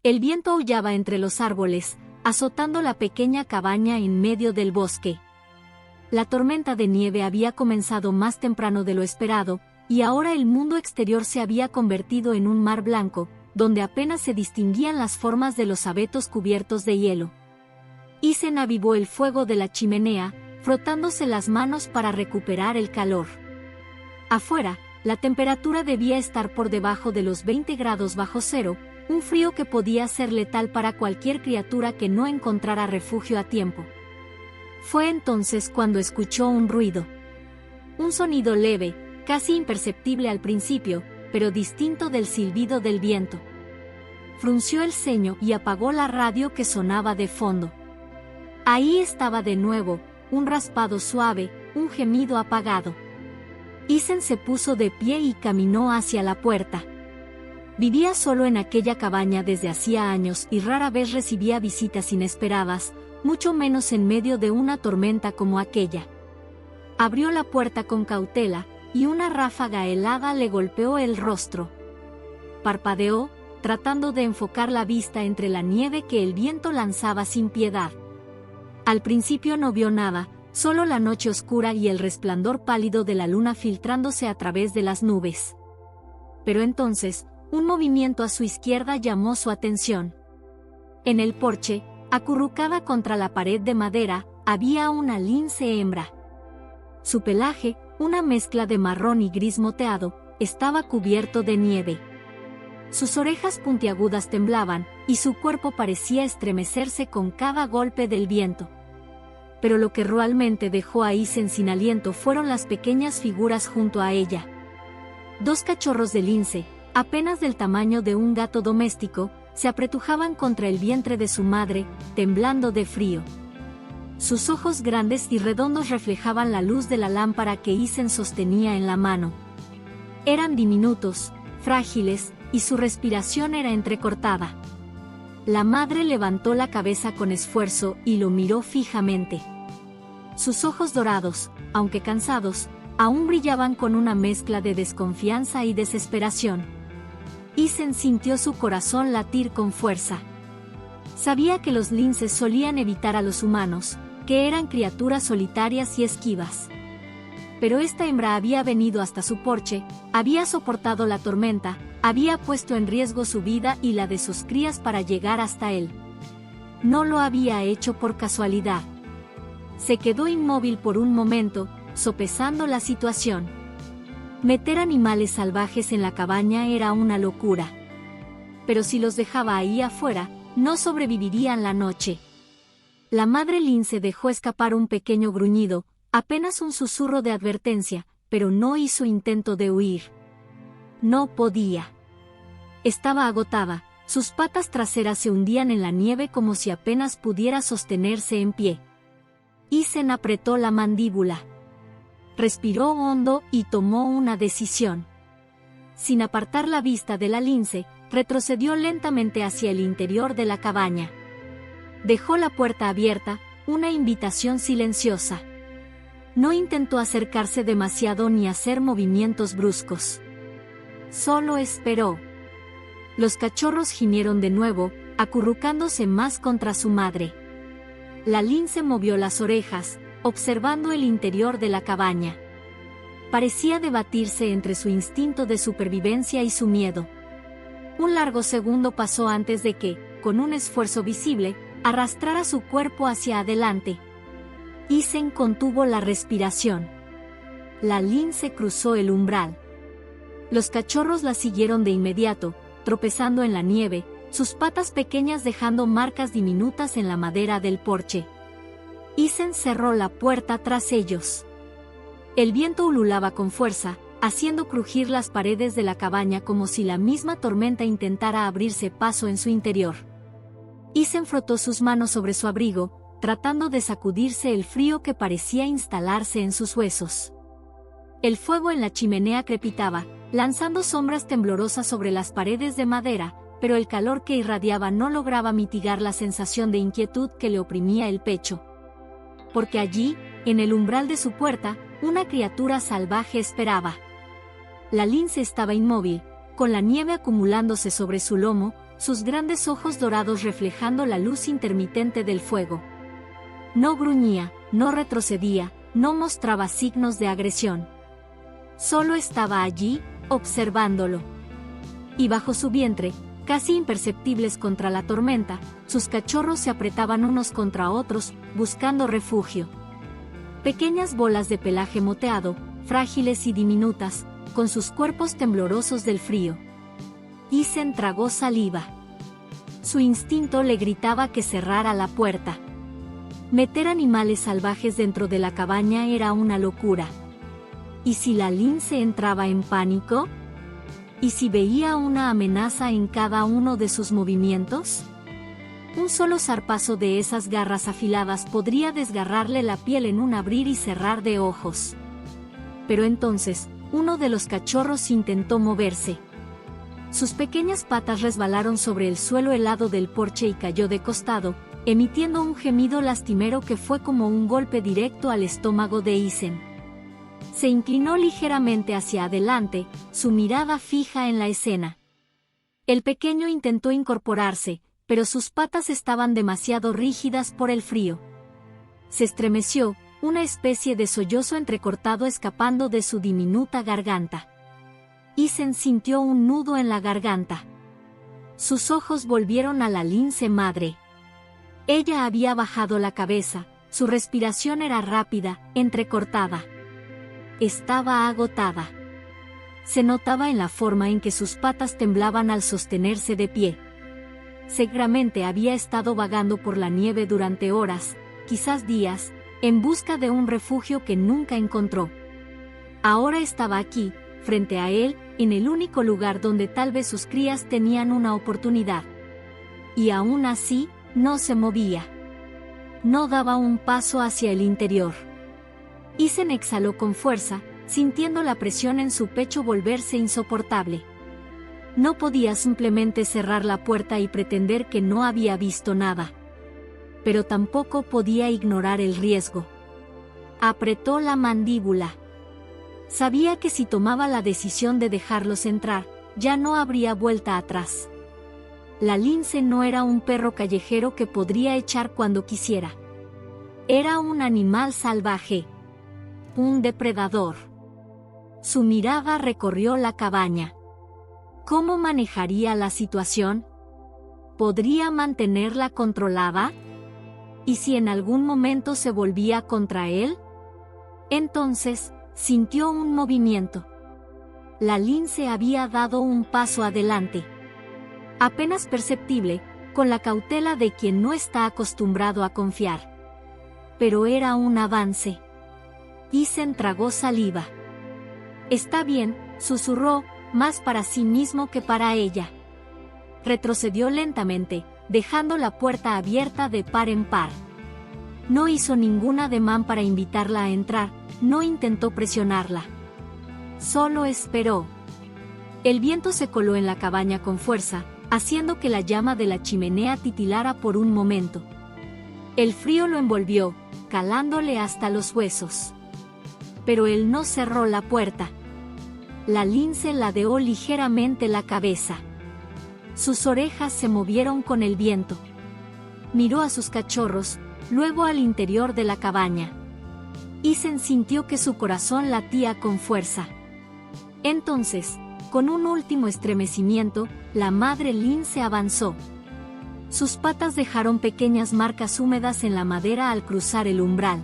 El viento aullaba entre los árboles, azotando la pequeña cabaña en medio del bosque. La tormenta de nieve había comenzado más temprano de lo esperado, y ahora el mundo exterior se había convertido en un mar blanco, donde apenas se distinguían las formas de los abetos cubiertos de hielo. Isen avivó el fuego de la chimenea, frotándose las manos para recuperar el calor. Afuera, la temperatura debía estar por debajo de los 20 grados bajo cero, un frío que podía ser letal para cualquier criatura que no encontrara refugio a tiempo. Fue entonces cuando escuchó un ruido. Un sonido leve, casi imperceptible al principio, pero distinto del silbido del viento. Frunció el ceño y apagó la radio que sonaba de fondo. Ahí estaba de nuevo, un raspado suave, un gemido apagado. Isen se puso de pie y caminó hacia la puerta. Vivía solo en aquella cabaña desde hacía años y rara vez recibía visitas inesperadas, mucho menos en medio de una tormenta como aquella. Abrió la puerta con cautela, y una ráfaga helada le golpeó el rostro. Parpadeó, tratando de enfocar la vista entre la nieve que el viento lanzaba sin piedad. Al principio no vio nada, solo la noche oscura y el resplandor pálido de la luna filtrándose a través de las nubes. Pero entonces, un movimiento a su izquierda llamó su atención. En el porche, acurrucada contra la pared de madera, había una lince hembra. Su pelaje, una mezcla de marrón y gris moteado, estaba cubierto de nieve. Sus orejas puntiagudas temblaban, y su cuerpo parecía estremecerse con cada golpe del viento. Pero lo que realmente dejó a Isen sin aliento fueron las pequeñas figuras junto a ella. 2 cachorros de lince, apenas del tamaño de un gato doméstico, se apretujaban contra el vientre de su madre, temblando de frío. Sus ojos grandes y redondos reflejaban la luz de la lámpara que Isen sostenía en la mano. Eran diminutos, frágiles, y su respiración era entrecortada. La madre levantó la cabeza con esfuerzo y lo miró fijamente. Sus ojos dorados, aunque cansados, aún brillaban con una mezcla de desconfianza y desesperación. Isen sintió su corazón latir con fuerza. Sabía que los linces solían evitar a los humanos, que eran criaturas solitarias y esquivas. Pero esta hembra había venido hasta su porche, había soportado la tormenta, había puesto en riesgo su vida y la de sus crías para llegar hasta él. No lo había hecho por casualidad. Se quedó inmóvil por un momento, sopesando la situación. Meter animales salvajes en la cabaña era una locura. Pero si los dejaba ahí afuera, no sobrevivirían la noche. La madre lince dejó escapar un pequeño gruñido, apenas un susurro de advertencia, pero no hizo intento de huir. No podía. Estaba agotada, sus patas traseras se hundían en la nieve como si apenas pudiera sostenerse en pie. Isen apretó la mandíbula. Respiró hondo y tomó una decisión. Sin apartar la vista de la lince, retrocedió lentamente hacia el interior de la cabaña. Dejó la puerta abierta, una invitación silenciosa. No intentó acercarse demasiado ni hacer movimientos bruscos. Solo esperó. Los cachorros gimieron de nuevo, acurrucándose más contra su madre. La lince movió las orejas, observando el interior de la cabaña. Parecía debatirse entre su instinto de supervivencia y su miedo. Un largo segundo pasó antes de que, con un esfuerzo visible, arrastrara su cuerpo hacia adelante. Isen contuvo la respiración. La lince cruzó el umbral. Los cachorros la siguieron de inmediato, tropezando en la nieve, sus patas pequeñas dejando marcas diminutas en la madera del porche. Isen cerró la puerta tras ellos. El viento ululaba con fuerza, haciendo crujir las paredes de la cabaña como si la misma tormenta intentara abrirse paso en su interior. Isen frotó sus manos sobre su abrigo, tratando de sacudirse el frío que parecía instalarse en sus huesos. El fuego en la chimenea crepitaba, lanzando sombras temblorosas sobre las paredes de madera, pero el calor que irradiaba no lograba mitigar la sensación de inquietud que le oprimía el pecho. Porque allí, en el umbral de su puerta, una criatura salvaje esperaba. La lince estaba inmóvil, con la nieve acumulándose sobre su lomo, sus grandes ojos dorados reflejando la luz intermitente del fuego. No gruñía, no retrocedía, no mostraba signos de agresión. Solo estaba allí, observándolo. Y bajo su vientre, casi imperceptibles contra la tormenta, sus cachorros se apretaban unos contra otros, buscando refugio. Pequeñas bolas de pelaje moteado, frágiles y diminutas, con sus cuerpos temblorosos del frío. Isen tragó saliva. Su instinto le gritaba que cerrara la puerta. Meter animales salvajes dentro de la cabaña era una locura. ¿Y si la lince entraba en pánico? ¿Y si veía una amenaza en cada uno de sus movimientos? Un solo zarpazo de esas garras afiladas podría desgarrarle la piel en un abrir y cerrar de ojos. Pero entonces, uno de los cachorros intentó moverse. Sus pequeñas patas resbalaron sobre el suelo helado del porche y cayó de costado, emitiendo un gemido lastimero que fue como un golpe directo al estómago de Isen. Se inclinó ligeramente hacia adelante, su mirada fija en la escena. El pequeño intentó incorporarse, pero sus patas estaban demasiado rígidas por el frío. Se estremeció, una especie de sollozo entrecortado escapando de su diminuta garganta. Isen sintió un nudo en la garganta. Sus ojos volvieron a la lince madre. Ella había bajado la cabeza, su respiración era rápida, entrecortada. Estaba agotada. Se notaba en la forma en que sus patas temblaban al sostenerse de pie. Seguramente había estado vagando por la nieve durante horas, quizás días, en busca de un refugio que nunca encontró. Ahora estaba aquí, frente a él, en el único lugar donde tal vez sus crías tenían una oportunidad. Y aún así, no se movía. No daba un paso hacia el interior. Isen exhaló con fuerza, sintiendo la presión en su pecho volverse insoportable. No podía simplemente cerrar la puerta y pretender que no había visto nada. Pero tampoco podía ignorar el riesgo. Apretó la mandíbula. Sabía que si tomaba la decisión de dejarlos entrar, ya no habría vuelta atrás. La lince no era un perro callejero que podría echar cuando quisiera. Era un animal salvaje. Un depredador. Su mirada recorrió la cabaña. ¿Cómo manejaría la situación? ¿Podría mantenerla controlada? ¿Y si en algún momento se volvía contra él? Entonces, sintió un movimiento. La lince había dado un paso adelante. Apenas perceptible, con la cautela de quien no está acostumbrado a confiar. Pero era un avance. Isen tragó saliva. Está bien, susurró, más para sí mismo que para ella. Retrocedió lentamente, dejando la puerta abierta de par en par. No hizo ningún ademán para invitarla a entrar, no intentó presionarla. Solo esperó. El viento se coló en la cabaña con fuerza, haciendo que la llama de la chimenea titilara por un momento. El frío lo envolvió, calándole hasta los huesos. Pero él no cerró la puerta. La lince ladeó ligeramente la cabeza. Sus orejas se movieron con el viento. Miró a sus cachorros, luego al interior de la cabaña. Isen sintió que su corazón latía con fuerza. Entonces, con un último estremecimiento, la madre lince avanzó. Sus patas dejaron pequeñas marcas húmedas en la madera al cruzar el umbral.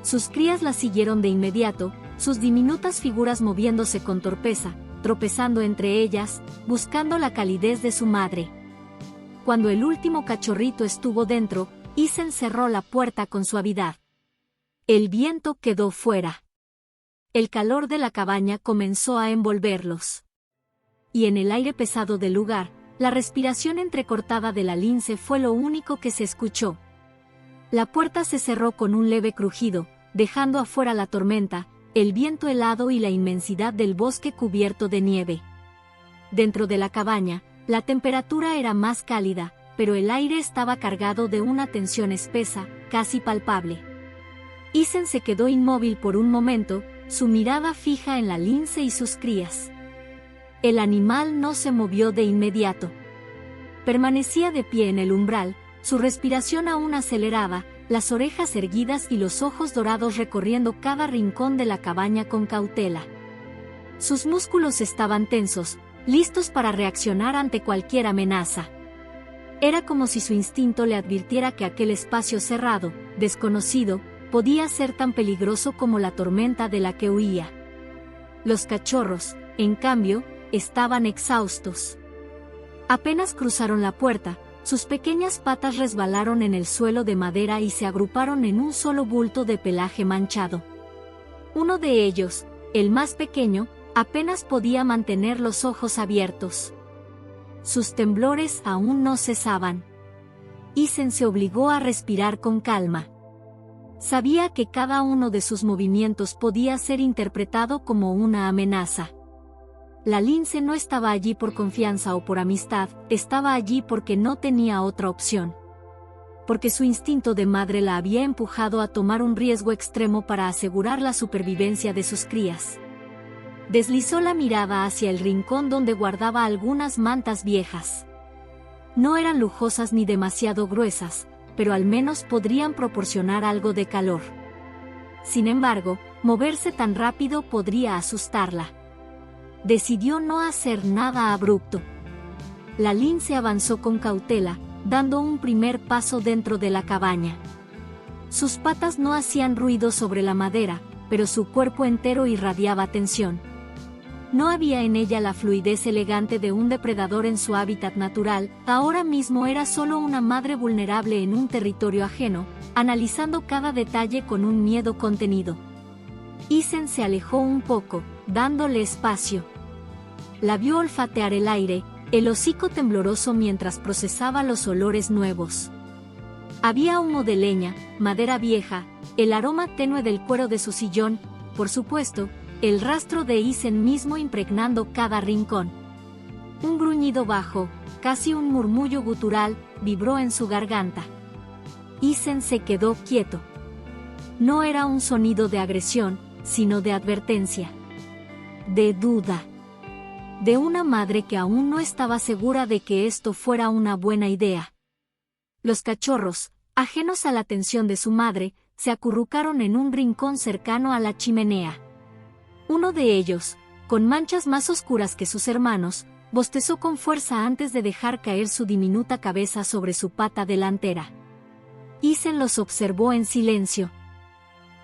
Sus crías la siguieron de inmediato, sus diminutas figuras moviéndose con torpeza, tropezando entre ellas, buscando la calidez de su madre. Cuando el último cachorrito estuvo dentro, Isen cerró la puerta con suavidad. El viento quedó fuera. El calor de la cabaña comenzó a envolverlos. Y en el aire pesado del lugar, la respiración entrecortada de la lince fue lo único que se escuchó. La puerta se cerró con un leve crujido, dejando afuera la tormenta, el viento helado y la inmensidad del bosque cubierto de nieve. Dentro de la cabaña, la temperatura era más cálida, pero el aire estaba cargado de una tensión espesa, casi palpable. Isen se quedó inmóvil por un momento, su mirada fija en la lince y sus crías. El animal no se movió de inmediato. Permanecía de pie en el umbral, su respiración aún acelerada, las orejas erguidas y los ojos dorados recorriendo cada rincón de la cabaña con cautela. Sus músculos estaban tensos, listos para reaccionar ante cualquier amenaza. Era como si su instinto le advirtiera que aquel espacio cerrado, desconocido, podía ser tan peligroso como la tormenta de la que huía. Los cachorros, en cambio, estaban exhaustos. Apenas cruzaron la puerta, sus pequeñas patas resbalaron en el suelo de madera y se agruparon en un solo bulto de pelaje manchado. Uno de ellos, el más pequeño, apenas podía mantener los ojos abiertos. Sus temblores aún no cesaban. Ethan se obligó a respirar con calma. Sabía que cada uno de sus movimientos podía ser interpretado como una amenaza. La lince no estaba allí por confianza o por amistad, estaba allí porque no tenía otra opción. Porque su instinto de madre la había empujado a tomar un riesgo extremo para asegurar la supervivencia de sus crías. Deslizó la mirada hacia el rincón donde guardaba algunas mantas viejas. No eran lujosas ni demasiado gruesas, pero al menos podrían proporcionar algo de calor. Sin embargo, moverse tan rápido podría asustarla. Decidió no hacer nada abrupto. La lince avanzó con cautela, dando un primer paso dentro de la cabaña. Sus patas no hacían ruido sobre la madera, pero su cuerpo entero irradiaba tensión. No había en ella la fluidez elegante de un depredador en su hábitat natural, ahora mismo era solo una madre vulnerable en un territorio ajeno, analizando cada detalle con un miedo contenido. Ethan se alejó un poco, dándole espacio. La vio olfatear el aire, el hocico tembloroso mientras procesaba los olores nuevos. Había humo de leña, madera vieja, el aroma tenue del cuero de su sillón, por supuesto, el rastro de Ethan mismo impregnando cada rincón. Un gruñido bajo, casi un murmullo gutural, vibró en su garganta. Ethan se quedó quieto. No era un sonido de agresión, sino de advertencia. De duda. De una madre que aún no estaba segura de que esto fuera una buena idea. Los cachorros, ajenos a la atención de su madre, se acurrucaron en un rincón cercano a la chimenea. Uno de ellos, con manchas más oscuras que sus hermanos, bostezó con fuerza antes de dejar caer su diminuta cabeza sobre su pata delantera. Ethan los observó en silencio.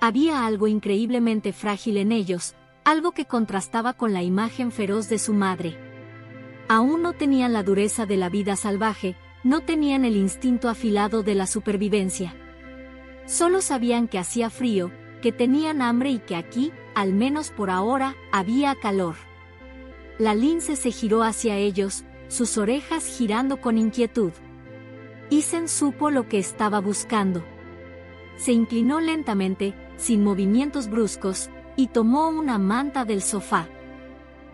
Había algo increíblemente frágil en ellos, algo que contrastaba con la imagen feroz de su madre. Aún no tenían la dureza de la vida salvaje, no tenían el instinto afilado de la supervivencia. Solo sabían que hacía frío, que tenían hambre y que aquí, al menos por ahora, había calor. La lince se giró hacia ellos, sus orejas girando con inquietud. Ethan supo lo que estaba buscando. Se inclinó lentamente, sin movimientos bruscos, y tomó una manta del sofá.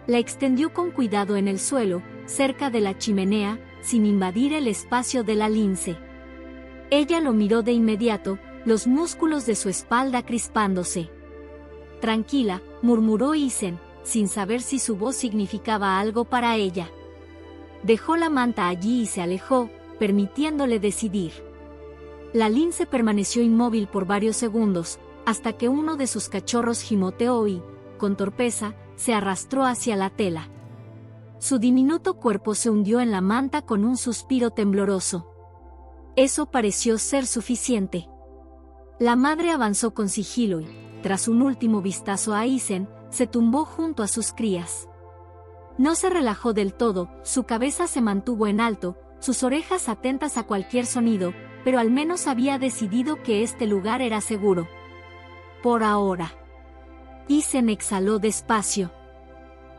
La extendió con cuidado en el suelo, cerca de la chimenea, sin invadir el espacio de la lince. Ella lo miró de inmediato, los músculos de su espalda crispándose. Tranquila, murmuró Ethan, sin saber si su voz significaba algo para ella. Dejó la manta allí y se alejó, permitiéndole decidir. La lince permaneció inmóvil por varios segundos, hasta que uno de sus cachorros gimoteó y, con torpeza, se arrastró hacia la tela. Su diminuto cuerpo se hundió en la manta con un suspiro tembloroso. Eso pareció ser suficiente. La madre avanzó con sigilo y, tras un último vistazo a Ethan, se tumbó junto a sus crías. No se relajó del todo, su cabeza se mantuvo en alto, sus orejas atentas a cualquier sonido, pero al menos había decidido que este lugar era seguro. Por ahora. Ethan exhaló despacio.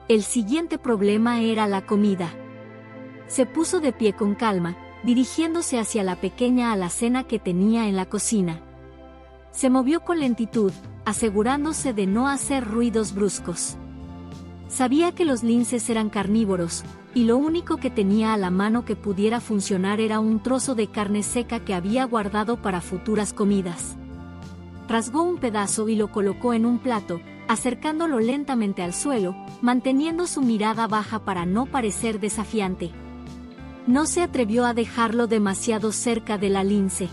El siguiente problema era la comida. Se puso de pie con calma, dirigiéndose hacia la pequeña alacena que tenía en la cocina. Se movió con lentitud, asegurándose de no hacer ruidos bruscos. Sabía que los linces eran carnívoros, y lo único que tenía a la mano que pudiera funcionar era un trozo de carne seca que había guardado para futuras comidas. Rasgó un pedazo y lo colocó en un plato, acercándolo lentamente al suelo, manteniendo su mirada baja para no parecer desafiante. No se atrevió a dejarlo demasiado cerca de la lince.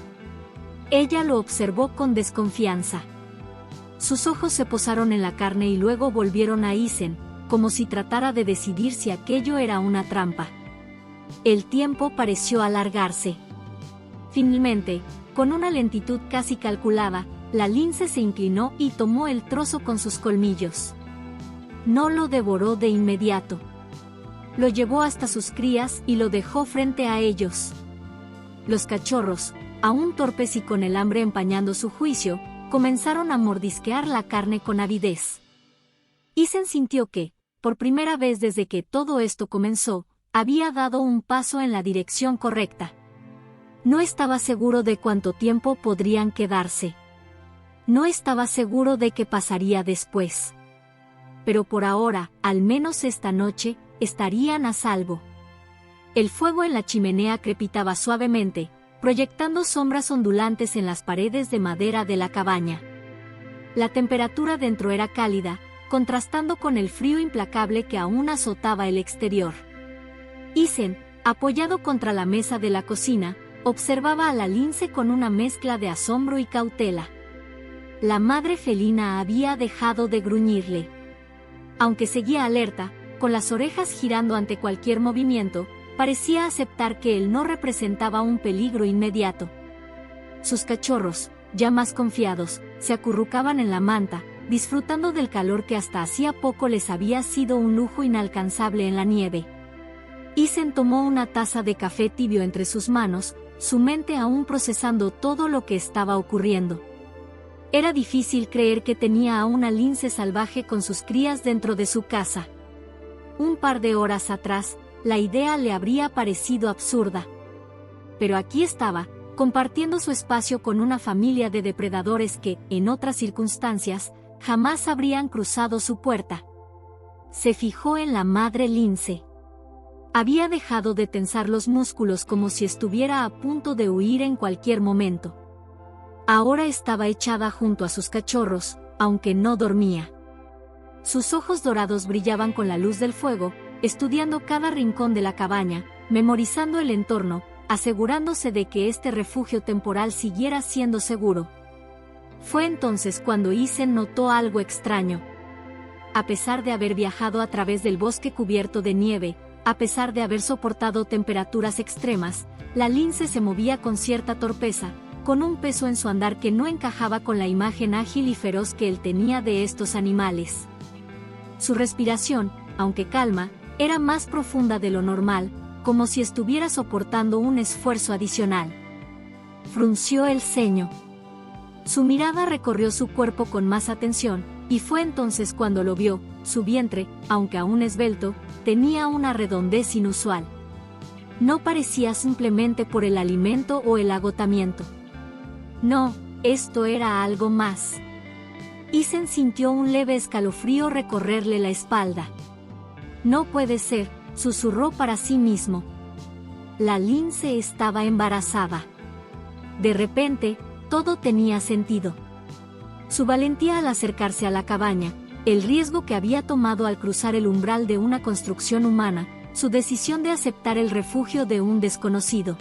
Ella lo observó con desconfianza. Sus ojos se posaron en la carne y luego volvieron a Isen, como si tratara de decidir si aquello era una trampa. El tiempo pareció alargarse. Finalmente, con una lentitud casi calculada, la lince se inclinó y tomó el trozo con sus colmillos. No lo devoró de inmediato. Lo llevó hasta sus crías y lo dejó frente a ellos. Los cachorros, aún torpes y con el hambre empañando su juicio, comenzaron a mordisquear la carne con avidez. Isen sintió que, por primera vez desde que todo esto comenzó, había dado un paso en la dirección correcta. No estaba seguro de cuánto tiempo podrían quedarse. No estaba seguro de qué pasaría después. Pero por ahora, al menos esta noche, estarían a salvo. El fuego en la chimenea crepitaba suavemente, proyectando sombras ondulantes en las paredes de madera de la cabaña. La temperatura dentro era cálida, contrastando con el frío implacable que aún azotaba el exterior. Isen, apoyado contra la mesa de la cocina, observaba a la lince con una mezcla de asombro y cautela. La madre felina había dejado de gruñirle. Aunque seguía alerta, con las orejas girando ante cualquier movimiento, parecía aceptar que él no representaba un peligro inmediato. Sus cachorros, ya más confiados, se acurrucaban en la manta, disfrutando del calor que hasta hacía poco les había sido un lujo inalcanzable en la nieve. Isen tomó una taza de café tibio entre sus manos, su mente aún procesando todo lo que estaba ocurriendo. Era difícil creer que tenía a una lince salvaje con sus crías dentro de su casa. Un par de horas atrás, la idea le habría parecido absurda. Pero aquí estaba, compartiendo su espacio con una familia de depredadores que, en otras circunstancias, jamás habrían cruzado su puerta. Se fijó en la madre lince. Había dejado de tensar los músculos como si estuviera a punto de huir en cualquier momento. Ahora estaba echada junto a sus cachorros, aunque no dormía. Sus ojos dorados brillaban con la luz del fuego, estudiando cada rincón de la cabaña, memorizando el entorno, asegurándose de que este refugio temporal siguiera siendo seguro. Fue entonces cuando Isen notó algo extraño. A pesar de haber viajado a través del bosque cubierto de nieve, a pesar de haber soportado temperaturas extremas, la lince se movía con cierta torpeza, con un peso en su andar que no encajaba con la imagen ágil y feroz que él tenía de estos animales. Su respiración, aunque calma, era más profunda de lo normal, como si estuviera soportando un esfuerzo adicional. Frunció el ceño. Su mirada recorrió su cuerpo con más atención, y fue entonces cuando lo vio. Su vientre, aunque aún esbelto, tenía una redondez inusual. No parecía simplemente por el alimento o el agotamiento. No, esto era algo más. Isen sintió un leve escalofrío recorrerle la espalda. No puede ser, susurró para sí mismo. La lince estaba embarazada. De repente, todo tenía sentido. Su valentía al acercarse a la cabaña, el riesgo que había tomado al cruzar el umbral de una construcción humana, su decisión de aceptar el refugio de un desconocido.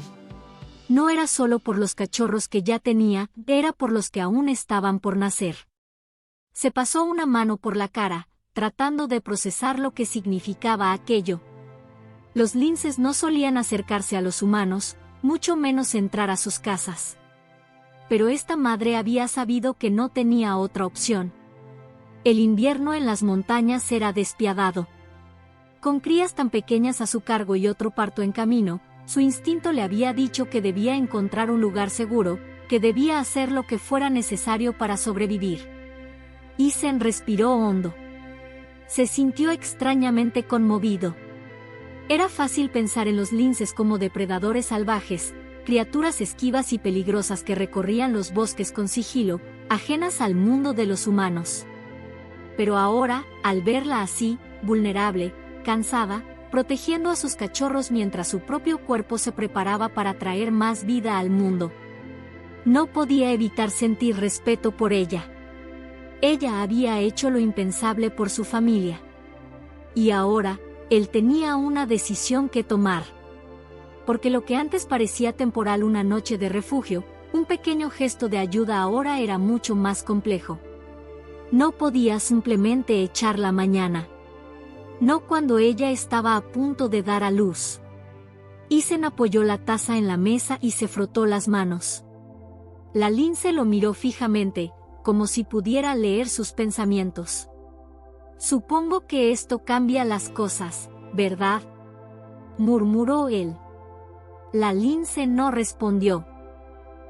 No era solo por los cachorros que ya tenía, era por los que aún estaban por nacer. Se pasó una mano por la cara, tratando de procesar lo que significaba aquello. Los linces no solían acercarse a los humanos, mucho menos entrar a sus casas. Pero esta madre había sabido que no tenía otra opción. El invierno en las montañas era despiadado. Con crías tan pequeñas a su cargo y otro parto en camino, su instinto le había dicho que debía encontrar un lugar seguro, que debía hacer lo que fuera necesario para sobrevivir. Isen respiró hondo. Se sintió extrañamente conmovido. Era fácil pensar en los linces como depredadores salvajes, criaturas esquivas y peligrosas que recorrían los bosques con sigilo, ajenas al mundo de los humanos. Pero ahora, al verla así, vulnerable, cansada, protegiendo a sus cachorros mientras su propio cuerpo se preparaba para traer más vida al mundo, no podía evitar sentir respeto por ella. Ella había hecho lo impensable por su familia. Y ahora, él tenía una decisión que tomar. porque lo que antes parecía temporal, una noche de refugio, un pequeño gesto de ayuda, ahora era mucho más complejo. No podía simplemente echarla mañana. No cuando ella estaba a punto de dar a luz. Isen apoyó la taza en la mesa y se frotó las manos. La lince lo miró fijamente, como si pudiera leer sus pensamientos. «Supongo que esto cambia las cosas, ¿verdad?», murmuró él. La lince no respondió.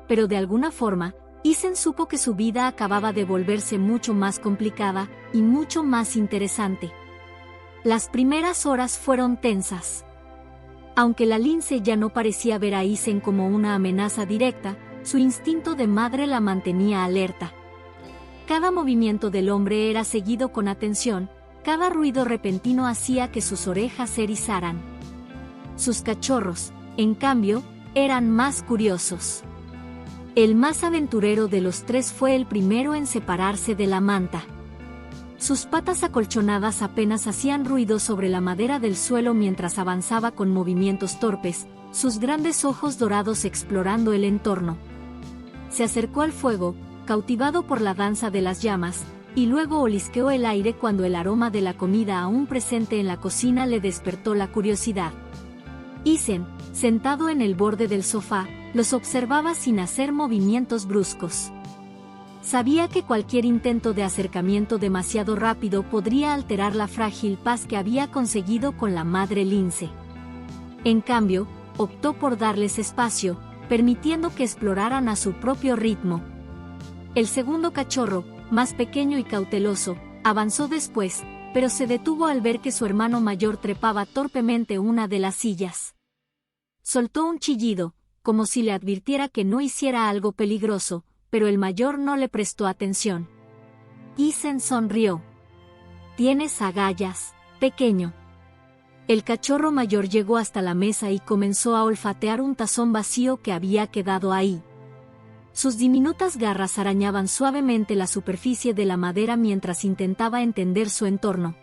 Pero de alguna forma, Isen supo que su vida acababa de volverse mucho más complicada y mucho más interesante. Las primeras horas fueron tensas. Aunque la lince ya no parecía ver a Isen como una amenaza directa, su instinto de madre la mantenía alerta. Cada movimiento del hombre era seguido con atención, cada ruido repentino hacía que sus orejas se erizaran. Sus cachorros, en cambio, eran más curiosos. El más aventurero de los tres fue el primero en separarse de la manta. Sus patas acolchonadas apenas hacían ruido sobre la madera del suelo mientras avanzaba con movimientos torpes, sus grandes ojos dorados explorando el entorno. Se acercó al fuego, cautivado por la danza de las llamas, y luego olisqueó el aire cuando el aroma de la comida aún presente en la cocina le despertó la curiosidad. Isen, sentado en el borde del sofá, los observaba sin hacer movimientos bruscos. Sabía que cualquier intento de acercamiento demasiado rápido podría alterar la frágil paz que había conseguido con la madre lince. En cambio, optó por darles espacio, permitiendo que exploraran a su propio ritmo. El segundo cachorro, más pequeño y cauteloso, avanzó después, pero se detuvo al ver que su hermano mayor trepaba torpemente una de las sillas. Soltó un chillido, como si le advirtiera que no hiciera algo peligroso, pero el mayor no le prestó atención. Isen sonrió. «Tienes agallas, pequeño». El cachorro mayor llegó hasta la mesa y comenzó a olfatear un tazón vacío que había quedado ahí. Sus diminutas garras arañaban suavemente la superficie de la madera mientras intentaba entender su entorno.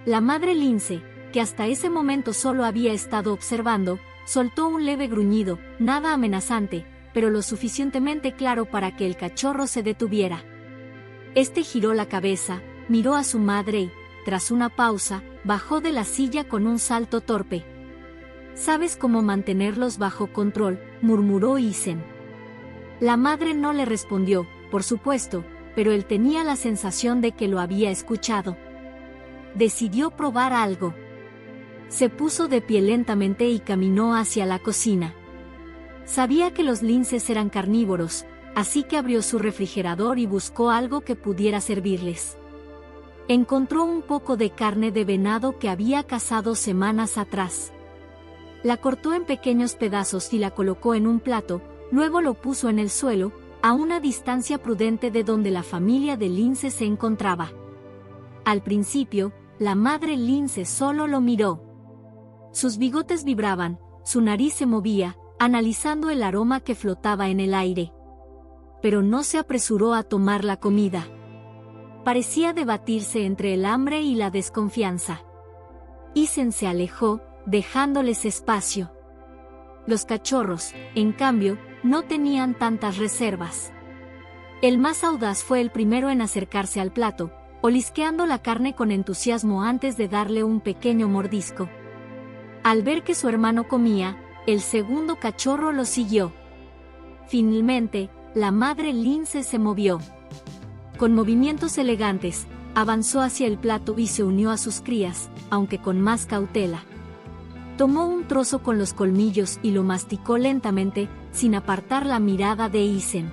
La madre lince, que hasta ese momento solo había estado observando, soltó un leve gruñido, nada amenazante, pero lo suficientemente claro para que el cachorro se detuviera. Este giró la cabeza, miró a su madre y, tras una pausa, bajó de la silla con un salto torpe. «¿Sabes cómo mantenerlos bajo control?», murmuró Isen. La madre no le respondió, por supuesto, pero él tenía la sensación de que lo había escuchado. Decidió probar algo. Se puso de pie lentamente y caminó hacia la cocina. Sabía que los linces eran carnívoros, así que abrió su refrigerador y buscó algo que pudiera servirles. Encontró un poco de carne de venado que había cazado semanas atrás. La cortó en pequeños pedazos y la colocó en un plato, luego lo puso en el suelo, a una distancia prudente de donde la familia de lince se encontraba. Al principio, la madre lince solo lo miró. Sus bigotes vibraban, su nariz se movía, analizando el aroma que flotaba en el aire. Pero no se apresuró a tomar la comida. Parecía debatirse entre el hambre y la desconfianza. Isen se alejó, dejándoles espacio. Los cachorros, en cambio, no tenían tantas reservas. El más audaz fue el primero en acercarse al plato, olisqueando la carne con entusiasmo antes de darle un pequeño mordisco. Al ver que su hermano comía, el segundo cachorro lo siguió. Finalmente, la madre lince se movió. Con movimientos elegantes, avanzó hacia el plato y se unió a sus crías, aunque con más cautela. Tomó un trozo con los colmillos y lo masticó lentamente, sin apartar la mirada de Isen.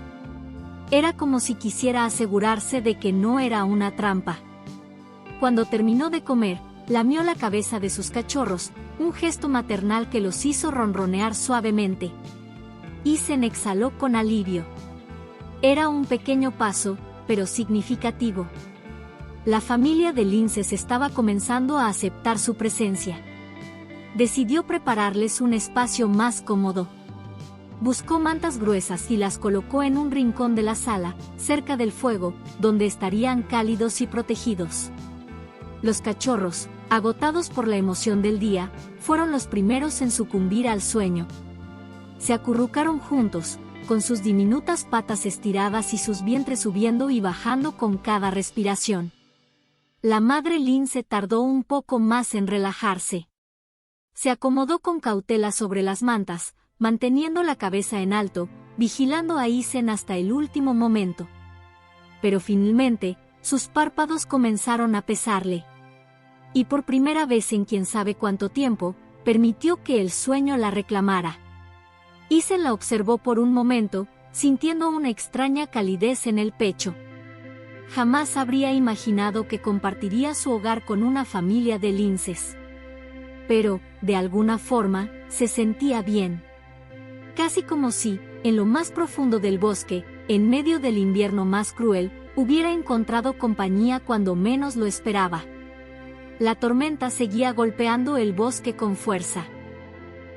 Era como si quisiera asegurarse de que no era una trampa. Cuando terminó de comer, lamió la cabeza de sus cachorros, un gesto maternal que los hizo ronronear suavemente. Isen exhaló con alivio. Era un pequeño paso, pero significativo. La familia de linces estaba comenzando a aceptar su presencia. Decidió prepararles un espacio más cómodo. Buscó mantas gruesas y las colocó en un rincón de la sala, cerca del fuego, donde estarían cálidos y protegidos. Los cachorros, agotados por la emoción del día, fueron los primeros en sucumbir al sueño. Se acurrucaron juntos, con sus diminutas patas estiradas y sus vientres subiendo y bajando con cada respiración. La madre lince tardó un poco más en relajarse. Se acomodó con cautela sobre las mantas, manteniendo la cabeza en alto, vigilando a Isen hasta el último momento. Pero finalmente, sus párpados comenzaron a pesarle. Y por primera vez en quién sabe cuánto tiempo, permitió que el sueño la reclamara. Isen la observó por un momento, sintiendo una extraña calidez en el pecho. Jamás habría imaginado que compartiría su hogar con una familia de linces. Pero, de alguna forma, se sentía bien. Casi como si, en lo más profundo del bosque, en medio del invierno más cruel, hubiera encontrado compañía cuando menos lo esperaba. La tormenta seguía golpeando el bosque con fuerza.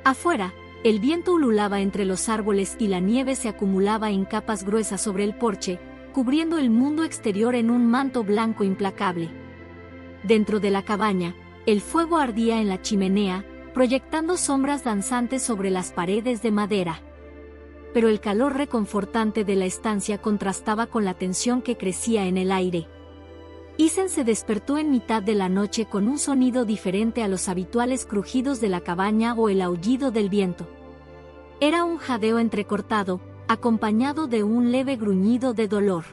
Afuera, el viento ululaba entre los árboles y la nieve se acumulaba en capas gruesas sobre el porche, cubriendo el mundo exterior en un manto blanco implacable. Dentro de la cabaña, el fuego ardía en la chimenea, proyectando sombras danzantes sobre las paredes de madera. Pero el calor reconfortante de la estancia contrastaba con la tensión que crecía en el aire. Isen se despertó en mitad de la noche con un sonido diferente a los habituales crujidos de la cabaña o el aullido del viento. Era un jadeo entrecortado, acompañado de un leve gruñido de dolor.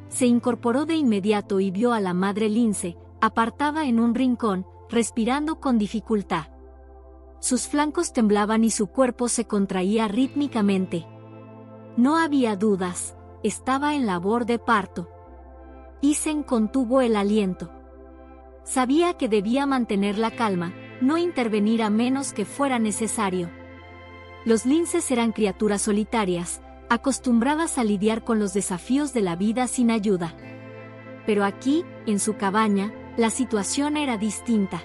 Se incorporó de inmediato y vio a la madre lince, apartada en un rincón, respirando con dificultad. Sus flancos temblaban y su cuerpo se contraía rítmicamente. No había dudas, estaba en labor de parto. Isen contuvo el aliento. Sabía que debía mantener la calma, no intervenir a menos que fuera necesario. Los linces eran criaturas solitarias, acostumbradas a lidiar con los desafíos de la vida sin ayuda. Pero aquí, en su cabaña, la situación era distinta.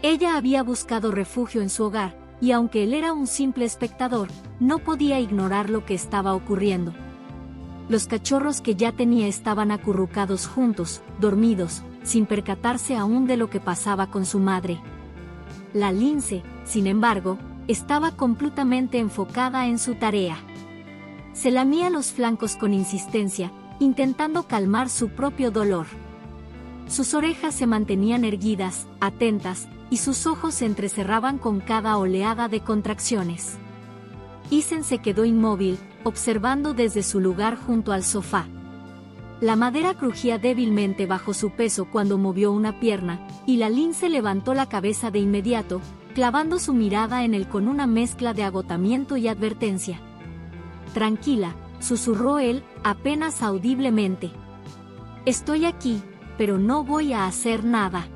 Ella había buscado refugio en su hogar, y aunque él era un simple espectador, no podía ignorar lo que estaba ocurriendo. Los cachorros que ya tenía estaban acurrucados juntos, dormidos, sin percatarse aún de lo que pasaba con su madre. La lince, sin embargo, estaba completamente enfocada en su tarea. Se lamía los flancos con insistencia, intentando calmar su propio dolor. Sus orejas se mantenían erguidas, atentas, y sus ojos se entrecerraban con cada oleada de contracciones. Isen se quedó inmóvil, observando desde su lugar junto al sofá. La madera crujía débilmente bajo su peso cuando movió una pierna, y la lince levantó la cabeza de inmediato, clavando su mirada en él con una mezcla de agotamiento y advertencia. «Tranquila», susurró él, apenas audiblemente. «Estoy aquí, pero no voy a hacer nada».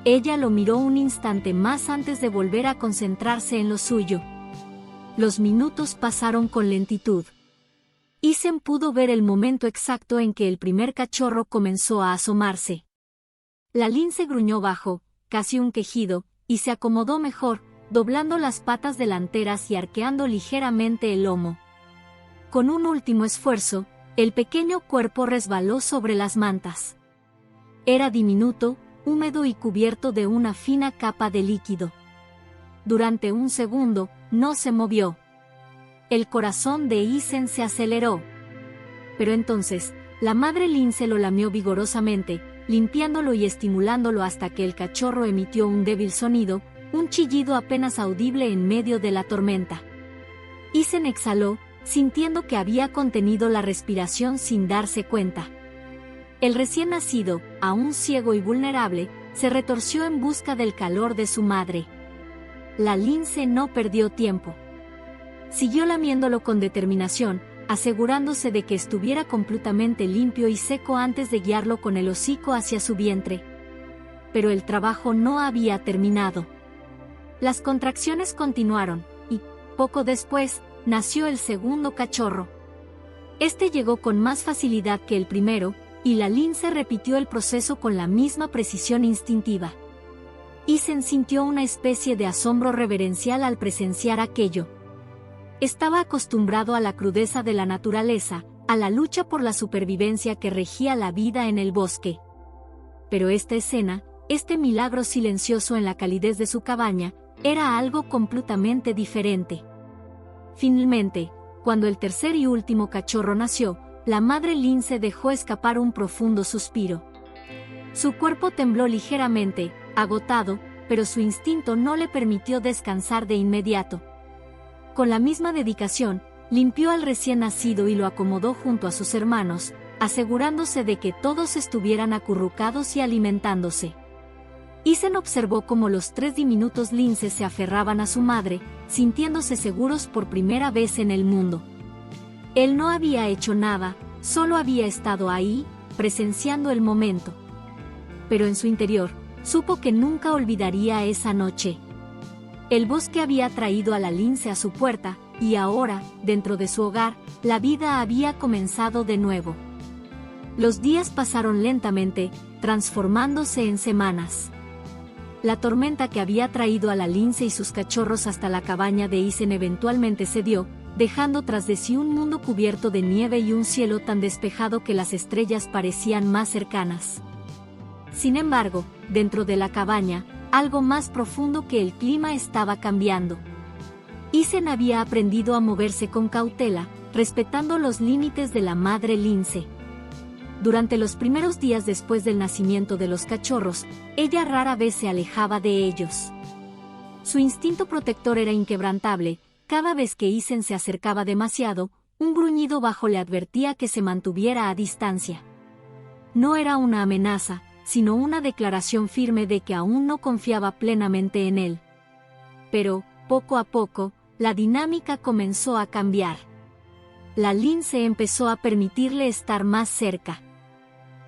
Ella lo miró un instante más antes de volver a concentrarse en lo suyo. Los minutos pasaron con lentitud. Isen pudo ver el momento exacto en que el primer cachorro comenzó a asomarse. La lince gruñó bajo, casi un quejido, y se acomodó mejor, doblando las patas delanteras y arqueando ligeramente el lomo. Con un último esfuerzo, el pequeño cuerpo resbaló sobre las mantas. Era diminuto, húmedo y cubierto de una fina capa de líquido. Durante un segundo, no se movió. El corazón de Isen se aceleró. Pero entonces, la madre lince lo lamió vigorosamente, limpiándolo y estimulándolo hasta que el cachorro emitió un débil sonido, un chillido apenas audible en medio de la tormenta. Isen exhaló, sintiendo que había contenido la respiración sin darse cuenta. El recién nacido, aún ciego y vulnerable, se retorció en busca del calor de su madre. La lince no perdió tiempo. Siguió lamiéndolo con determinación, asegurándose de que estuviera completamente limpio y seco antes de guiarlo con el hocico hacia su vientre. Pero el trabajo no había terminado. Las contracciones continuaron, y, poco después, nació el segundo cachorro. Este llegó con más facilidad que el primero, y la lince repitió el proceso con la misma precisión instintiva. Isen sintió una especie de asombro reverencial al presenciar aquello. Estaba acostumbrado a la crudeza de la naturaleza, a la lucha por la supervivencia que regía la vida en el bosque. Pero esta escena, este milagro silencioso en la calidez de su cabaña era algo completamente diferente. Finalmente, cuando el tercer y último cachorro nació, la madre lince dejó escapar un profundo suspiro. Su cuerpo tembló ligeramente, agotado, pero su instinto no le permitió descansar de inmediato. Con la misma dedicación, limpió al recién nacido y lo acomodó junto a sus hermanos, asegurándose de que todos estuvieran acurrucados y alimentándose. Isen observó cómo los 3 diminutos linces se aferraban a su madre, sintiéndose seguros por primera vez en el mundo. Él no había hecho nada, solo había estado ahí, presenciando el momento. Pero en su interior, supo que nunca olvidaría esa noche. El bosque había traído a la lince a su puerta, y ahora, dentro de su hogar, la vida había comenzado de nuevo. Los días pasaron lentamente, transformándose en semanas. La tormenta que había traído a la lince y sus cachorros hasta la cabaña de Isen eventualmente cedió, dejando tras de sí un mundo cubierto de nieve y un cielo tan despejado que las estrellas parecían más cercanas. Sin embargo, dentro de la cabaña, algo más profundo que el clima estaba cambiando. Isen había aprendido a moverse con cautela, respetando los límites de la madre lince. Durante los primeros días después del nacimiento de los cachorros, ella rara vez se alejaba de ellos. Su instinto protector era inquebrantable. Cada vez que Isen se acercaba demasiado, un gruñido bajo le advertía que se mantuviera a distancia. No era una amenaza, sino una declaración firme de que aún no confiaba plenamente en él. Pero, poco a poco, la dinámica comenzó a cambiar. La lince empezó a permitirle estar más cerca.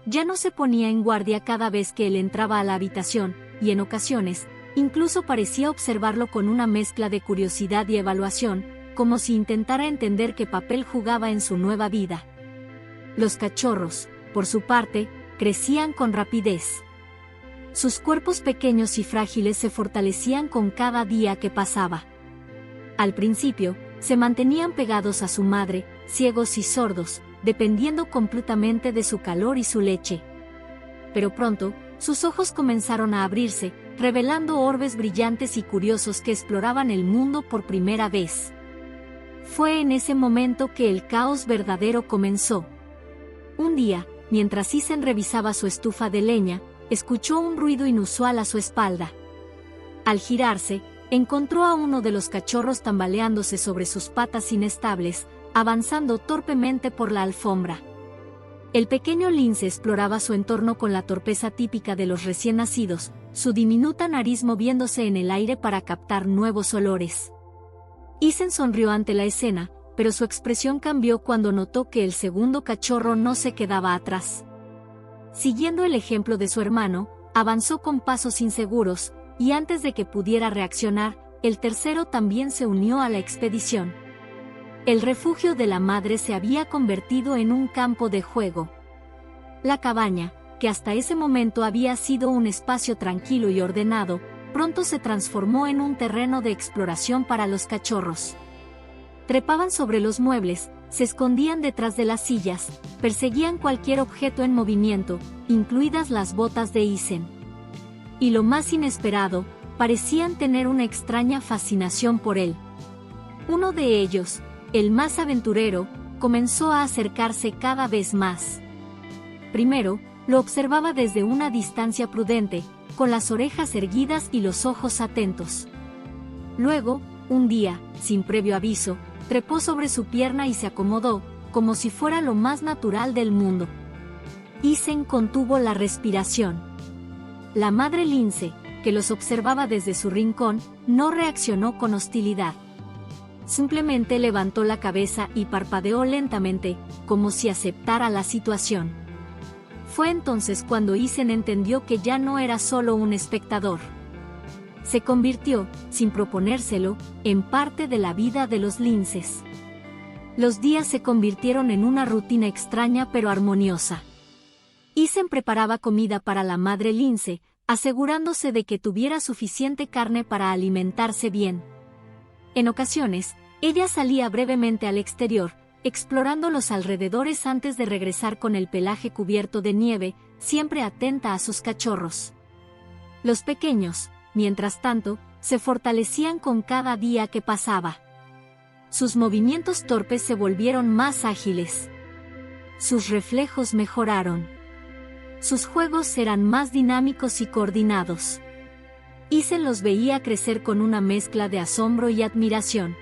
Ya no se ponía en guardia cada vez que él entraba a la habitación, y en ocasiones, incluso parecía observarlo con una mezcla de curiosidad y evaluación, como si intentara entender qué papel jugaba en su nueva vida. Los cachorros, por su parte, crecían con rapidez. Sus cuerpos pequeños y frágiles se fortalecían con cada día que pasaba. Al principio, se mantenían pegados a su madre, ciegos y sordos, dependiendo completamente de su calor y su leche. Pero pronto, sus ojos comenzaron a abrirse, revelando orbes brillantes y curiosos que exploraban el mundo por primera vez. Fue en ese momento que el caos verdadero comenzó. Un día, mientras Isen revisaba su estufa de leña, escuchó un ruido inusual a su espalda. Al girarse, encontró a uno de los cachorros tambaleándose sobre sus patas inestables, avanzando torpemente por la alfombra. El pequeño lince exploraba su entorno con la torpeza típica de los recién nacidos, su diminuta nariz moviéndose en el aire para captar nuevos olores. Isen sonrió ante la escena, pero su expresión cambió cuando notó que el segundo cachorro no se quedaba atrás. Siguiendo el ejemplo de su hermano, avanzó con pasos inseguros, y antes de que pudiera reaccionar, el tercero también se unió a la expedición. El refugio de la madre se había convertido en un campo de juego. La cabaña, que hasta ese momento había sido un espacio tranquilo y ordenado, pronto se transformó en un terreno de exploración para los cachorros. Trepaban sobre los muebles, se escondían detrás de las sillas, perseguían cualquier objeto en movimiento, incluidas las botas de Isen. Y lo más inesperado, parecían tener una extraña fascinación por él. Uno de ellos, el más aventurero, comenzó a acercarse cada vez más. Primero, lo observaba desde una distancia prudente, con las orejas erguidas y los ojos atentos. Luego, un día, sin previo aviso, trepó sobre su pierna y se acomodó, como si fuera lo más natural del mundo. Isen contuvo la respiración. La madre lince, que los observaba desde su rincón, no reaccionó con hostilidad. Simplemente levantó la cabeza y parpadeó lentamente, como si aceptara la situación. Fue entonces cuando Isen entendió que ya no era solo un espectador. Se convirtió, sin proponérselo, en parte de la vida de los linces. Los días se convirtieron en una rutina extraña pero armoniosa. Isen preparaba comida para la madre lince, asegurándose de que tuviera suficiente carne para alimentarse bien. En ocasiones, ella salía brevemente al exterior, explorando los alrededores antes de regresar con el pelaje cubierto de nieve, siempre atenta a sus cachorros. Los pequeños, mientras tanto, se fortalecían con cada día que pasaba. Sus movimientos torpes se volvieron más ágiles. Sus reflejos mejoraron. Sus juegos eran más dinámicos y coordinados. Ethan los veía crecer con una mezcla de asombro y admiración.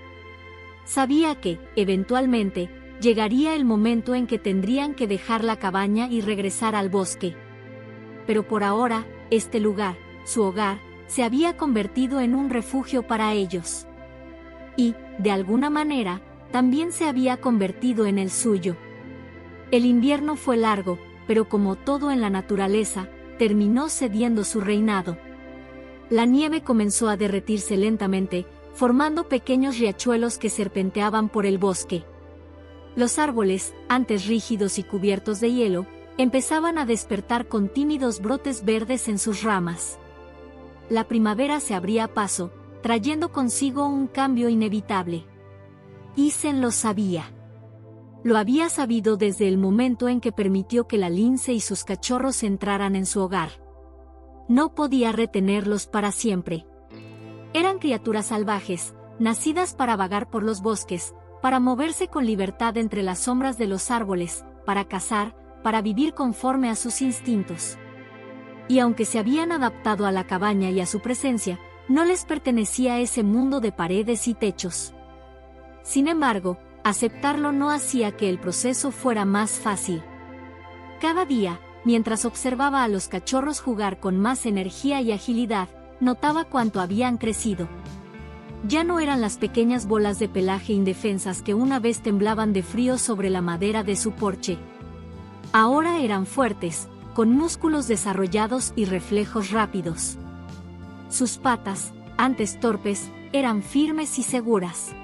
Sabía que, eventualmente, llegaría el momento en que tendrían que dejar la cabaña y regresar al bosque. Pero por ahora, este lugar, su hogar, se había convertido en un refugio para ellos. Y, de alguna manera, también se había convertido en el suyo. El invierno fue largo, pero como todo en la naturaleza, terminó cediendo su reinado. La nieve comenzó a derretirse lentamente, formando pequeños riachuelos que serpenteaban por el bosque. Los árboles, antes rígidos y cubiertos de hielo, empezaban a despertar con tímidos brotes verdes en sus ramas. La primavera se abría paso, trayendo consigo un cambio inevitable. Ethan lo sabía. Lo había sabido desde el momento en que permitió que la lince y sus cachorros entraran en su hogar. No podía retenerlos para siempre. Eran criaturas salvajes, nacidas para vagar por los bosques, para moverse con libertad entre las sombras de los árboles, para cazar, para vivir conforme a sus instintos. Y aunque se habían adaptado a la cabaña y a su presencia, no les pertenecía ese mundo de paredes y techos. Sin embargo, aceptarlo no hacía que el proceso fuera más fácil. Cada día, mientras observaba a los cachorros jugar con más energía y agilidad, notaba cuánto habían crecido. Ya no eran las pequeñas bolas de pelaje indefensas que una vez temblaban de frío sobre la madera de su porche. Ahora eran fuertes, con músculos desarrollados y reflejos rápidos. Sus patas, antes torpes, eran firmes y seguras.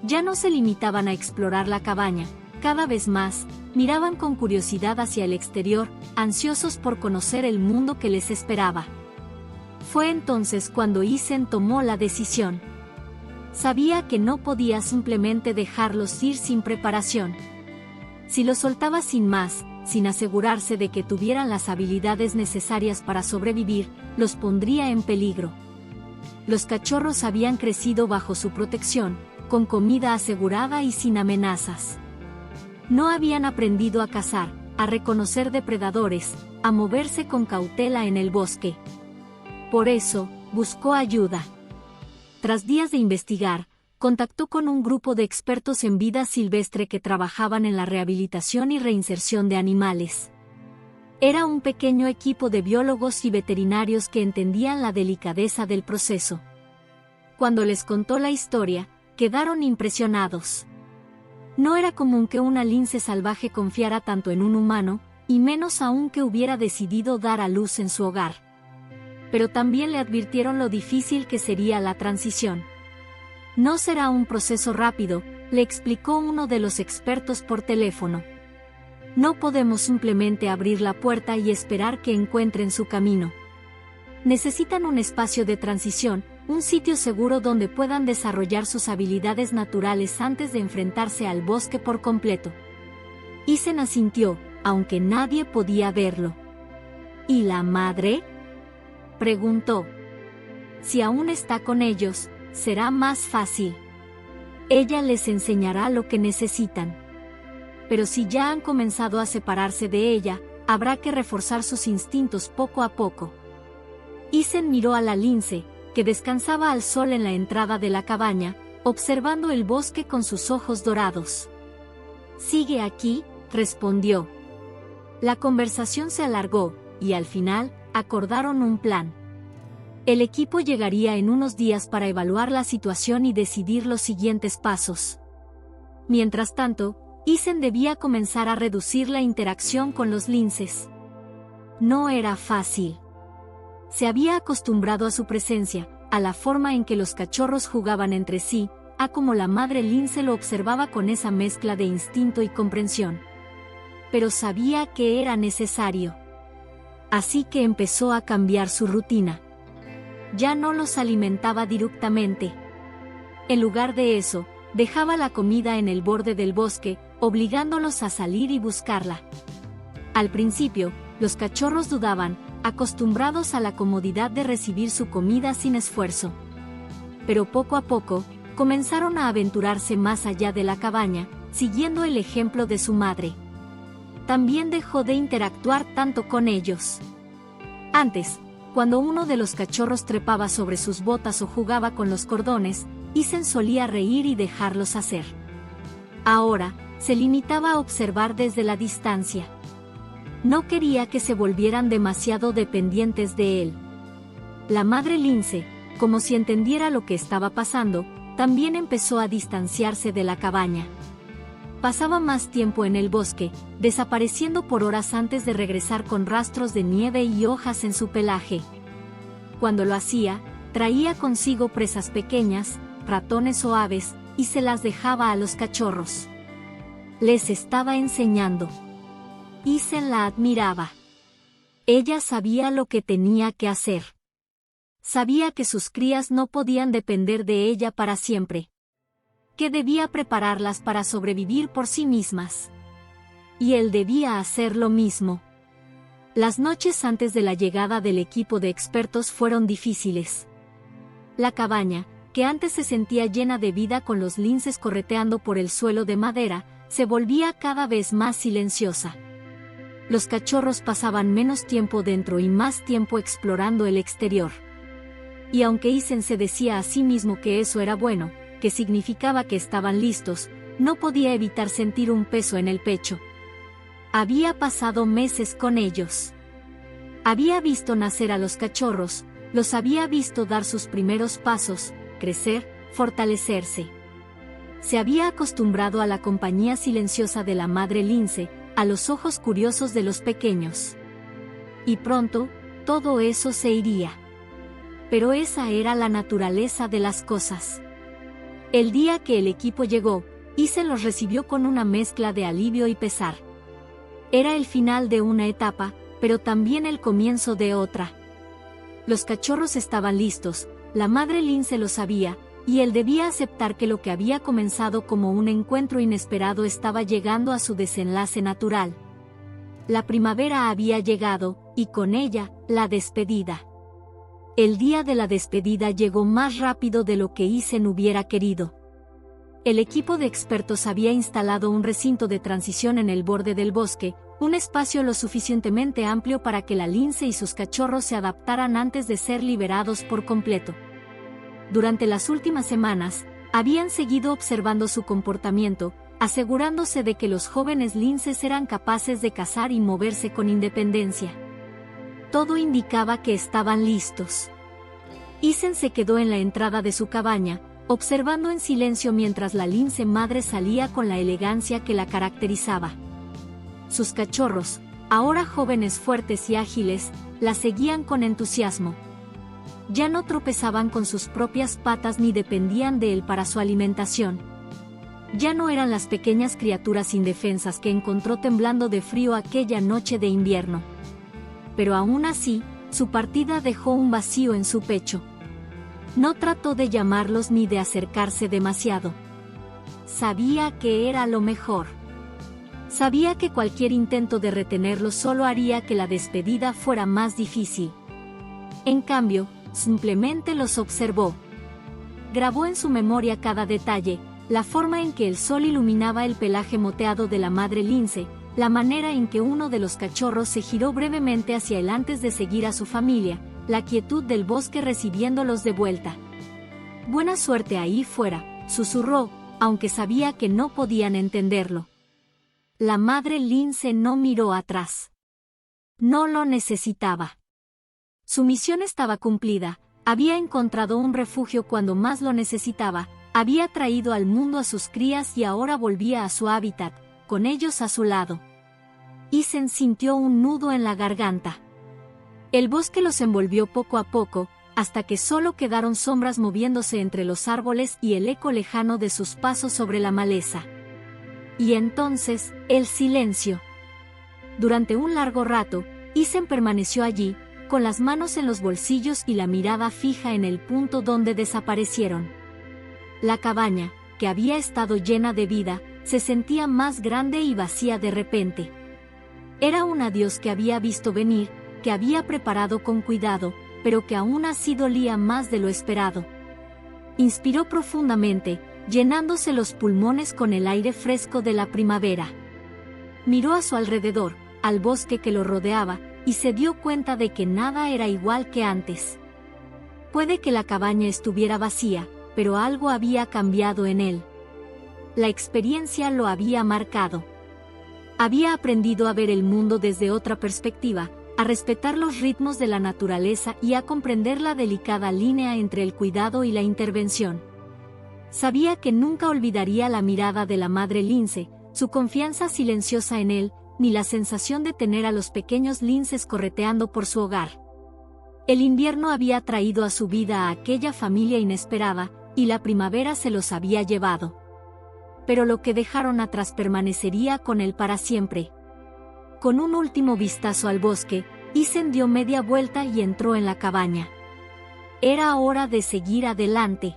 Ya no se limitaban a explorar la cabaña, cada vez más, miraban con curiosidad hacia el exterior, ansiosos por conocer el mundo que les esperaba. Fue entonces cuando Ethan tomó la decisión. Sabía que no podía simplemente dejarlos ir sin preparación. Si los soltaba sin más, sin asegurarse de que tuvieran las habilidades necesarias para sobrevivir, los pondría en peligro. Los cachorros habían crecido bajo su protección, con comida asegurada y sin amenazas. No habían aprendido a cazar, a reconocer depredadores, a moverse con cautela en el bosque. Por eso, buscó ayuda. Tras días de investigar, contactó con un grupo de expertos en vida silvestre que trabajaban en la rehabilitación y reinserción de animales. Era un pequeño equipo de biólogos y veterinarios que entendían la delicadeza del proceso. Cuando les contó la historia, quedaron impresionados. No era común que una lince salvaje confiara tanto en un humano, y menos aún que hubiera decidido dar a luz en su hogar. Pero también le advirtieron lo difícil que sería la transición. No será un proceso rápido, le explicó uno de los expertos por teléfono. No podemos simplemente abrir la puerta y esperar que encuentren su camino. Necesitan un espacio de transición, un sitio seguro donde puedan desarrollar sus habilidades naturales antes de enfrentarse al bosque por completo. Ethan asintió, aunque nadie podía verlo. ¿Y la madre?, preguntó. Si aún está con ellos, será más fácil. Ella les enseñará lo que necesitan. Pero si ya han comenzado a separarse de ella, habrá que reforzar sus instintos poco a poco. Ethan miró a la lince, que descansaba al sol en la entrada de la cabaña, observando el bosque con sus ojos dorados. «Sigue aquí», respondió. La conversación se alargó, y al final, acordaron un plan. El equipo llegaría en unos días para evaluar la situación y decidir los siguientes pasos. Mientras tanto, Ethan debía comenzar a reducir la interacción con los linces. No era fácil. Se había acostumbrado a su presencia, a la forma en que los cachorros jugaban entre sí, a cómo la madre lince lo observaba con esa mezcla de instinto y comprensión. Pero sabía que era necesario. Así que empezó a cambiar su rutina. Ya no los alimentaba directamente. En lugar de eso, dejaba la comida en el borde del bosque, obligándolos a salir y buscarla. Al principio, los cachorros dudaban, acostumbrados a la comodidad de recibir su comida sin esfuerzo. Pero poco a poco, comenzaron a aventurarse más allá de la cabaña, siguiendo el ejemplo de su madre. También dejó de interactuar tanto con ellos. Antes, cuando uno de los cachorros trepaba sobre sus botas o jugaba con los cordones, Ethan solía reír y dejarlos hacer. Ahora, se limitaba a observar desde la distancia. No quería que se volvieran demasiado dependientes de él. La madre lince, como si entendiera lo que estaba pasando, también empezó a distanciarse de la cabaña. Pasaba más tiempo en el bosque, desapareciendo por horas antes de regresar con rastros de nieve y hojas en su pelaje. Cuando lo hacía, traía consigo presas pequeñas, ratones o aves, y se las dejaba a los cachorros. Les estaba enseñando. Ethan la admiraba. Ella sabía lo que tenía que hacer. Sabía que sus crías no podían depender de ella para siempre. Que debía prepararlas para sobrevivir por sí mismas. Y él debía hacer lo mismo. Las noches antes de la llegada del equipo de expertos fueron difíciles. La cabaña, que antes se sentía llena de vida con los linces correteando por el suelo de madera, se volvía cada vez más silenciosa. Los cachorros pasaban menos tiempo dentro y más tiempo explorando el exterior. Y aunque Ethan se decía a sí mismo que eso era bueno, que significaba que estaban listos, no podía evitar sentir un peso en el pecho. Había pasado meses con ellos. Había visto nacer a los cachorros, los había visto dar sus primeros pasos, crecer, fortalecerse. Se había acostumbrado a la compañía silenciosa de la madre lince, a los ojos curiosos de los pequeños. Y pronto, todo eso se iría. Pero esa era la naturaleza de las cosas. El día que el equipo llegó, Ethan los recibió con una mezcla de alivio y pesar. Era el final de una etapa, pero también el comienzo de otra. Los cachorros estaban listos, la madre lince lo sabía, y él debía aceptar que lo que había comenzado como un encuentro inesperado estaba llegando a su desenlace natural. La primavera había llegado, y con ella, la despedida. El día de la despedida llegó más rápido de lo que Ethan hubiera querido. El equipo de expertos había instalado un recinto de transición en el borde del bosque, un espacio lo suficientemente amplio para que la lince y sus cachorros se adaptaran antes de ser liberados por completo. Durante las últimas semanas, habían seguido observando su comportamiento, asegurándose de que los jóvenes linces eran capaces de cazar y moverse con independencia. Todo indicaba que estaban listos. Ethan se quedó en la entrada de su cabaña, observando en silencio mientras la lince madre salía con la elegancia que la caracterizaba. Sus cachorros, ahora jóvenes fuertes y ágiles, la seguían con entusiasmo. Ya no tropezaban con sus propias patas ni dependían de él para su alimentación. Ya no eran las pequeñas criaturas indefensas que encontró temblando de frío aquella noche de invierno. Pero aún así, su partida dejó un vacío en su pecho. No trató de llamarlos ni de acercarse demasiado. Sabía que era lo mejor. Sabía que cualquier intento de retenerlos solo haría que la despedida fuera más difícil. En cambio, simplemente los observó. Grabó en su memoria cada detalle, la forma en que el sol iluminaba el pelaje moteado de la madre lince, la manera en que uno de los cachorros se giró brevemente hacia él antes de seguir a su familia, la quietud del bosque recibiéndolos de vuelta. «Buena suerte ahí fuera», susurró, aunque sabía que no podían entenderlo. La madre lince no miró atrás. No lo necesitaba. Su misión estaba cumplida, había encontrado un refugio cuando más lo necesitaba, había traído al mundo a sus crías y ahora volvía a su hábitat, con ellos a su lado. Ethan sintió un nudo en la garganta. El bosque los envolvió poco a poco, hasta que solo quedaron sombras moviéndose entre los árboles y el eco lejano de sus pasos sobre la maleza. Y entonces, el silencio. Durante un largo rato, Ethan permaneció allí, con las manos en los bolsillos y la mirada fija en el punto donde desaparecieron. La cabaña, que había estado llena de vida, se sentía más grande y vacía de repente. Era un adiós que había visto venir, que había preparado con cuidado, pero que aún así dolía más de lo esperado. Inspiró profundamente, llenándose los pulmones con el aire fresco de la primavera. Miró a su alrededor, al bosque que lo rodeaba, y se dio cuenta de que nada era igual que antes. Puede que la cabaña estuviera vacía, pero algo había cambiado en él. La experiencia lo había marcado. Había aprendido a ver el mundo desde otra perspectiva, a respetar los ritmos de la naturaleza y a comprender la delicada línea entre el cuidado y la intervención. Sabía que nunca olvidaría la mirada de la madre lince, su confianza silenciosa en él, ni la sensación de tener a los pequeños linces correteando por su hogar. El invierno había traído a su vida a aquella familia inesperada, y la primavera se los había llevado. Pero lo que dejaron atrás permanecería con él para siempre. Con un último vistazo al bosque, Isen dio media vuelta y entró en la cabaña. Era hora de seguir adelante.